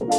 Everybody,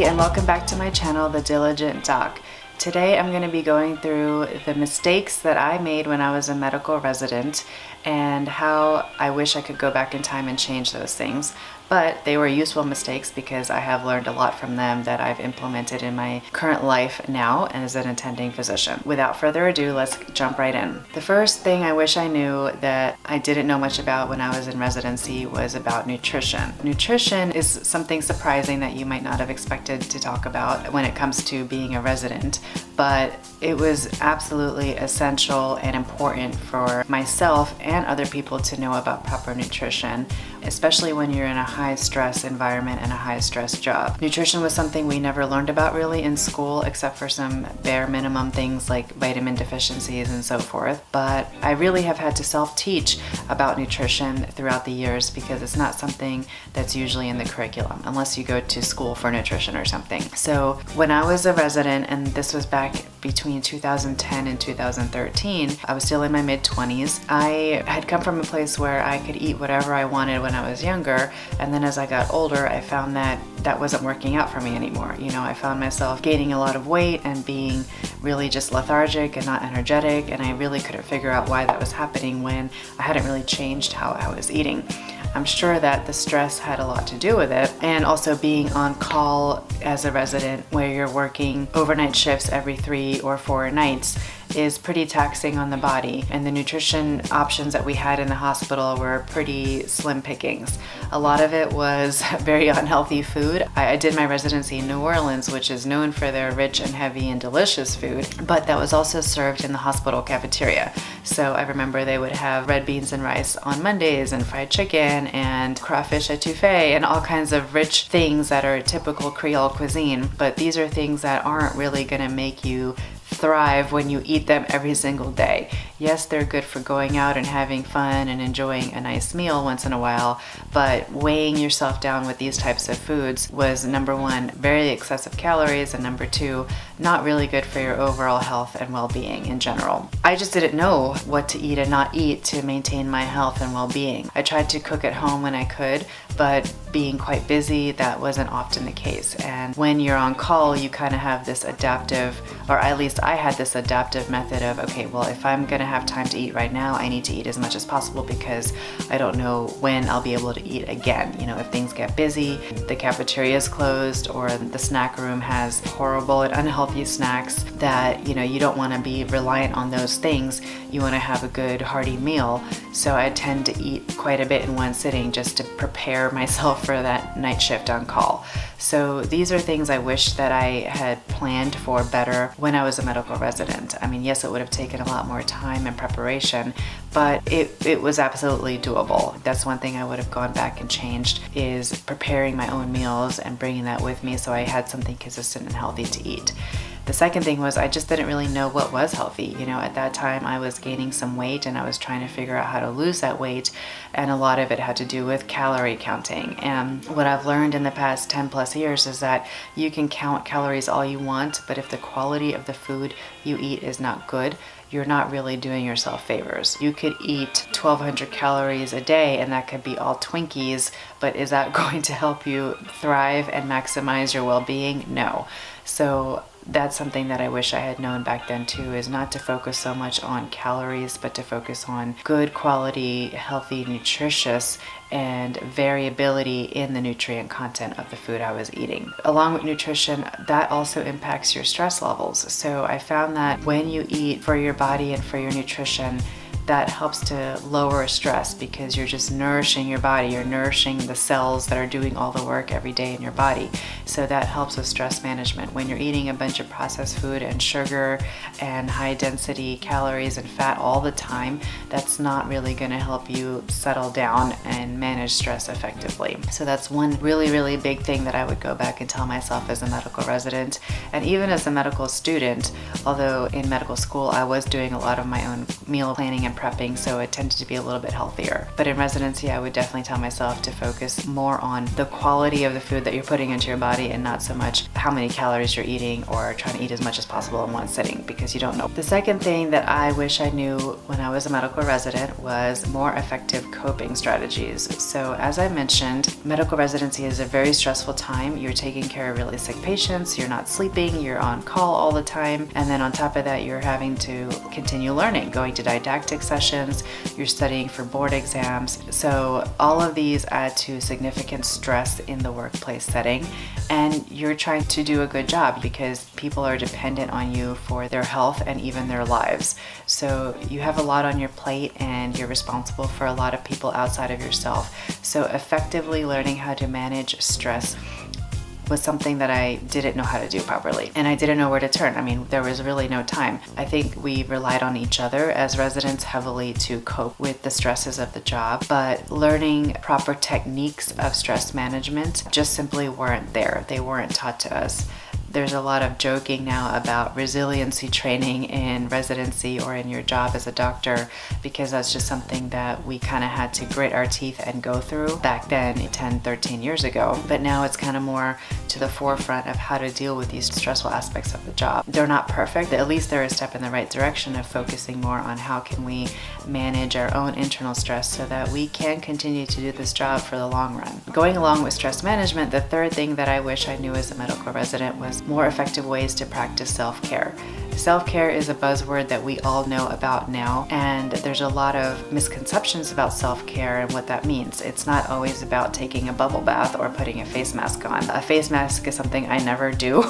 and welcome back to my channel, The Diligent Doc. Today I'm going to be going through the mistakes that I made when I was a medical resident and how I wish I could go back in time and change those things. But they were useful mistakes because I have learned a lot from them that I've implemented in my current life now as an attending physician. Without further ado, let's jump right in. The first thing I wish I knew that I didn't know much about when I was in residency was about nutrition. Nutrition is something surprising that you might not have expected to talk about when it comes to being a resident, but it was absolutely essential and important for myself and other people to know about proper nutrition, especially when you're in a high stress environment and a high stress job. Nutrition was something we never learned about really in school, except for some bare minimum things like vitamin deficiencies and so forth. But I really have had to self-teach about nutrition throughout the years because it's not something that's usually in the curriculum unless you go to school for nutrition or something. So when I was a resident, and this was back between 2010 and 2013, I was still in my mid-20s. I had come from a place where I could eat whatever I wanted when I was younger, and then as I got older, I found that that wasn't working out for me anymore. You know, I found myself gaining a lot of weight and being really just lethargic and not energetic, and I really couldn't figure out why that was happening when I hadn't really changed how I was eating. I'm sure that the stress had a lot to do with it, and also being on call as a resident where you're working overnight shifts every 3 or 4 nights is pretty taxing on the body, and the nutrition options that we had in the hospital were pretty slim pickings. A lot of it was very unhealthy food. I did my residency in New Orleans, which is known for their rich and heavy and delicious food, but that was also served in the hospital cafeteria. So I remember they would have red beans and rice on Mondays and fried chicken and crawfish etouffee and all kinds of rich things that are typical Creole cuisine, but these are things that aren't really gonna make you thrive when you eat them every single day. Yes, they're good for going out and having fun and enjoying a nice meal once in a while, but weighing yourself down with these types of foods was, number one, very excessive calories, and number two, not really good for your overall health and well-being in general. I just didn't know what to eat and not eat to maintain my health and well-being. I tried to cook at home when I could, but being quite busy, that wasn't often the case. And when you're on call, you kind of have this adaptive, or at least I had this adaptive method of, okay, well, if I'm gonna have time to eat right now, I need to eat as much as possible because I don't know when I'll be able to eat again. You know, if things get busy, the cafeteria is closed, or the snack room has horrible and unhealthy snacks that, you know, you don't wanna be reliant on those things. You wanna have a good hearty meal. So I tend to eat quite a bit in one sitting just to prepare myself for that night shift on call. So these are things I wish that I had planned for better when I was a medical resident. I mean, yes, it would have taken a lot more time and preparation, but it was absolutely doable. That's one thing I would have gone back and changed, is preparing my own meals and bringing that with me so I had something consistent and healthy to eat. The second thing was I just didn't really know what was healthy. You know, at that time I was gaining some weight and I was trying to figure out how to lose that weight, and a lot of it had to do with calorie counting. And what I've learned in the past 10 plus years is that you can count calories all you want, but if the quality of the food you eat is not good, you're not really doing yourself favors. You could eat 1,200 calories a day and that could be all Twinkies, but is that going to help you thrive and maximize your well-being? No. So that's something that I wish I had known back then too, is not to focus so much on calories, but to focus on good quality, healthy, nutritious, and variability in the nutrient content of the food I was eating. Along with nutrition, that also impacts your stress levels. So I found that when you eat for your body and for your nutrition, that helps to lower stress because you're just nourishing your body. You're nourishing the cells that are doing all the work every day in your body. So that helps with stress management. When you're eating a bunch of processed food and sugar and high density calories and fat all the time, that's not really going to help you settle down and manage stress effectively. So that's one really, really big thing that I would go back and tell myself as a medical resident, and even as a medical student. Although in medical school I was doing a lot of my own meal planning and prepping, so it tended to be a little bit healthier. But in residency, I would definitely tell myself to focus more on the quality of the food that you're putting into your body and not so much how many calories you're eating or trying to eat as much as possible in one sitting, because you don't know. The second thing that I wish I knew when I was a medical resident was more effective coping strategies. So as I mentioned, medical residency is a very stressful time. You're taking care of really sick patients, you're not sleeping, you're on call all the time, and then on top of that, you're having to continue learning, going to didactic sessions, you're studying for board exams. So all of these add to significant stress in the workplace setting, and you're trying to do a good job because people are dependent on you for their health and even their lives. So you have a lot on your plate and you're responsible for a lot of people outside of yourself. So effectively learning how to manage stress was something that I didn't know how to do properly, and I didn't know where to turn. I mean, there was really no time. I think we relied on each other as residents heavily to cope with the stresses of the job, but learning proper techniques of stress management just simply weren't there. They weren't taught to us. There's a lot of joking now about resiliency training in residency or in your job as a doctor, because that's just something that we kind of had to grit our teeth and go through back then 10, 13 years ago. But now it's kind of more to the forefront of how to deal with these stressful aspects of the job. They're not perfect, but at least they're a step in the right direction of focusing more on how can we manage our own internal stress so that we can continue to do this job for the long run. Going along with stress management, the third thing that I wish I knew as a medical resident was more effective ways to practice self-care. Self-care is a buzzword that we all know about now, and there's a lot of misconceptions about self-care and what that means. It's not always about taking a bubble bath or putting a face mask on. A face mask is something I never do.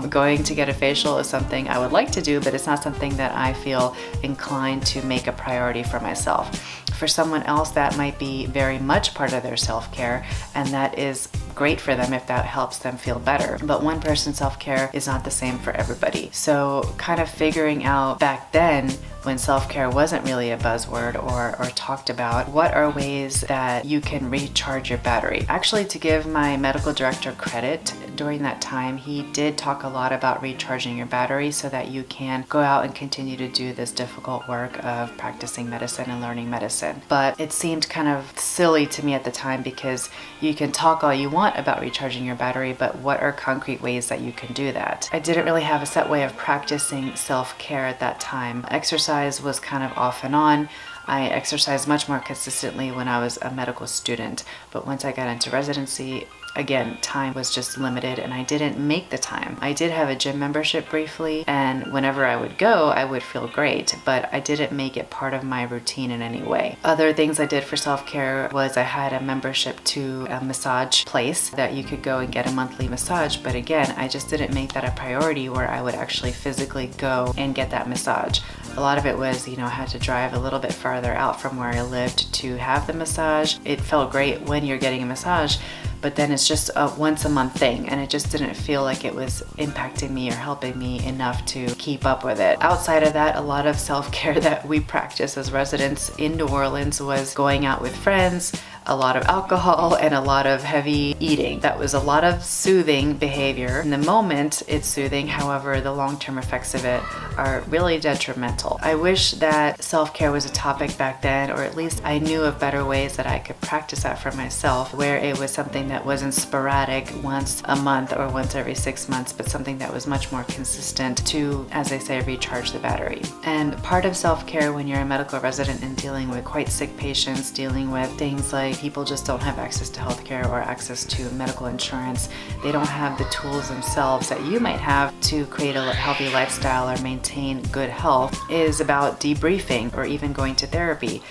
Going to get a facial is something I would like to do, but it's not something that I feel inclined to make a priority for myself. For someone else, that might be very much part of their self-care, and that is great for them if that helps them feel better. But one person's self-care is not the same for everybody. So kind of figuring out back then, when self-care wasn't really a buzzword or talked about, what are ways that you can recharge your battery? Actually, to give my medical director credit, during that time, he did talk a lot about recharging your battery so that you can go out and continue to do this difficult work of practicing medicine and learning medicine. But it seemed kind of silly to me at the time, because you can talk all you want about recharging your battery, but what are concrete ways that you can do that? I didn't really have a set way of practicing self-care at that time. Exercise was kind of off and on. I exercised much more consistently when I was a medical student, but once I got into residency, again, time was just limited and I didn't make the time. I did have a gym membership briefly, and whenever I would go, I would feel great, but I didn't make it part of my routine in any way. Other things I did for self-care was I had a membership to a massage place that you could go and get a monthly massage, but again, I just didn't make that a priority where I would actually physically go and get that massage. A lot of it was, I had to drive a little bit farther out from where I lived to have the massage. It felt great when you're getting a massage, but then it's just a once a month thing, and it just didn't feel like it was impacting me or helping me enough to keep up with it. Outside of that, a lot of self-care that we practice as residents in New Orleans was going out with friends, a lot of alcohol, and a lot of heavy eating. That was a lot of soothing behavior. In the moment, it's soothing. However, the long-term effects of it are really detrimental. I wish that self-care was a topic back then, or at least I knew of better ways that I could practice that for myself, where it was something that wasn't sporadic once a month or once every 6 months, but something that was much more consistent to, as I say, recharge the battery. And part of self-care when you're a medical resident and dealing with quite sick patients, dealing with things like people just don't have access to healthcare or access to medical insurance. They don't have the tools themselves that you might have to create a healthy lifestyle or maintain good health, is about debriefing or even going to therapy.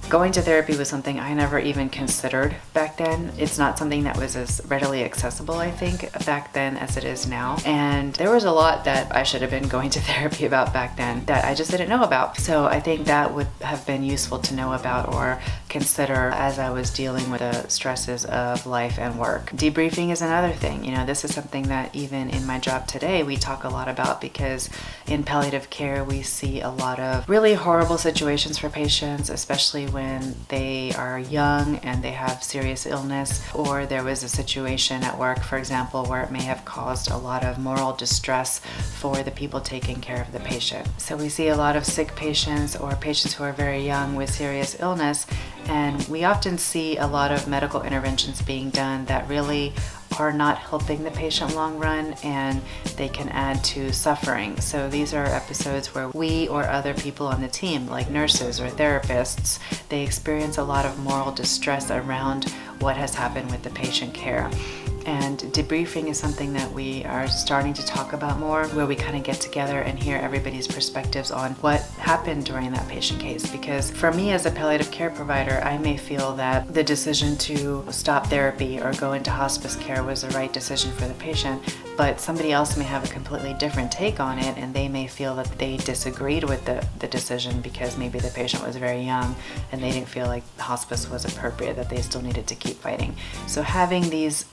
Going to therapy was something I never even considered back then. It's not something that was as readily accessible, I think, back then as it is now. And there was a lot that I should have been going to therapy about back then that I just didn't know about. So I think that would have been useful to know about or consider as I was dealing with the stresses of life and work. Debriefing is another thing. This is something that even in my job today, we talk a lot about, because in palliative care, we see a lot of really horrible situations for patients, especially when when they are young and they have serious illness, or there was a situation at work, for example, where it may have caused a lot of moral distress for the people taking care of the patient. So we see a lot of sick patients or patients who are very young with serious illness, and we often see a lot of medical interventions being done that really are not helping the patient long run, and they can add to suffering. So these are episodes where we or other people on the team, like nurses or therapists, they experience a lot of moral distress around what has happened with the patient care. And debriefing is something that we are starting to talk about more, where we kind of get together and hear everybody's perspectives on what happened during that patient case. Because for me as a palliative care provider, I may feel that the decision to stop therapy or go into hospice care was the right decision for the patient, but somebody else may have a completely different take on it, and they may feel that they disagreed with the decision because maybe the patient was very young and they didn't feel like hospice was appropriate, that they still needed to keep fighting. So having these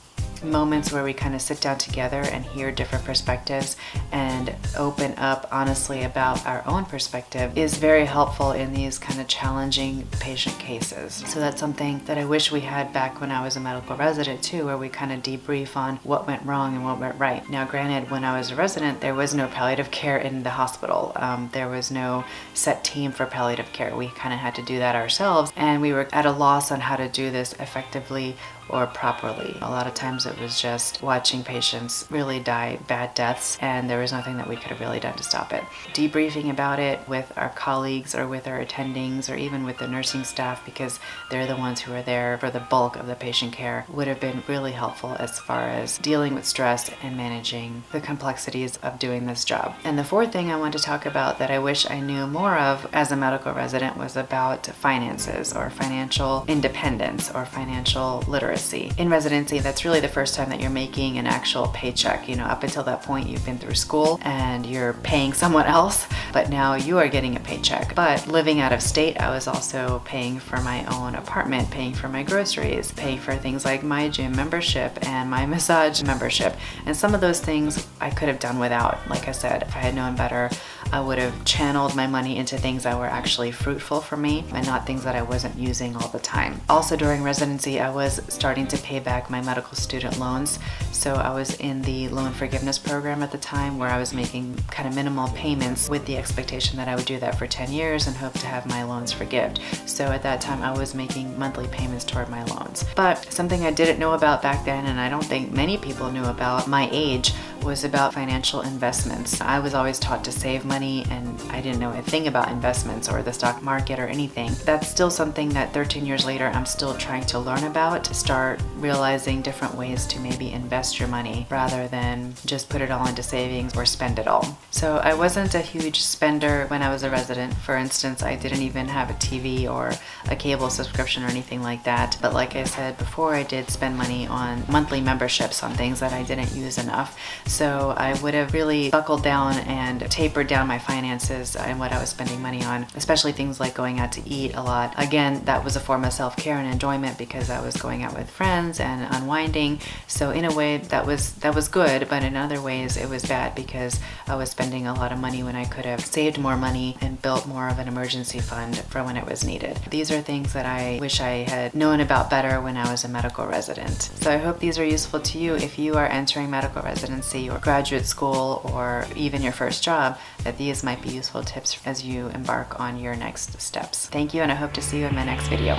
moments where we kind of sit down together and hear different perspectives and open up honestly about our own perspective is very helpful in these kind of challenging patient cases. So that's something that I wish we had back when I was a medical resident too, where we kind of debrief on what went wrong and what went right. Now granted, when I was a resident, there was no palliative care in the hospital. There was no set team for palliative care. We kind of had to do that ourselves, and we were at a loss on how to do this effectively or properly. A lot of times it was just watching patients really die bad deaths, and there was nothing that we could have really done to stop it. Debriefing about it with our colleagues or with our attendings or even with the nursing staff, because they're the ones who are there for the bulk of the patient care, would have been really helpful as far as dealing with stress and managing the complexities of doing this job. And the fourth thing I want to talk about that I wish I knew more of as a medical resident was about finances or financial independence or financial literacy. In residency, that's really the first time that you're making an actual paycheck. You know, up until that point, you've been through school and you're paying someone else, but now you are getting a paycheck. But living out of state, I was also paying for my own apartment, paying for my groceries, paying for things like my gym membership and my massage membership. And some of those things I could have done without. Like I said, if I had known better, I would have channeled my money into things that were actually fruitful for me and not things that I wasn't using all the time. Also during residency, I was starting to pay back my medical student loans. So I was in the loan forgiveness program at the time, where I was making kind of minimal payments with the expectation that I would do that for 10 years and hope to have my loans forgived. So at that time I was making monthly payments toward my loans. But something I didn't know about back then, and I don't think many people knew about my age, was about financial investments. I was always taught to save money, and I didn't know a thing about investments or the stock market or anything. That's still something that 13 years later I'm still trying to learn about, to start realizing different ways to maybe invest your money rather than just put it all into savings or spend it all. So I wasn't a huge spender when I was a resident. For instance, I didn't even have a TV or a cable subscription or anything like that. But like I said before, I did spend money on monthly memberships on things that I didn't use enough. So I would have really buckled down and tapered down my finances and what I was spending money on, especially things like going out to eat a lot. Again, that was a form of self-care and enjoyment because I was going out with friends and unwinding. So in a way that was good, but in other ways it was bad because I was spending a lot of money when I could have saved more money and built more of an emergency fund for when it was needed. These are things that I wish I had known about better when I was a medical resident. So I hope these are useful to you if you are entering medical residency or graduate school or even your first job, that these might be useful tips as you embark on your next steps. Thank you, and I hope to see you in my next video.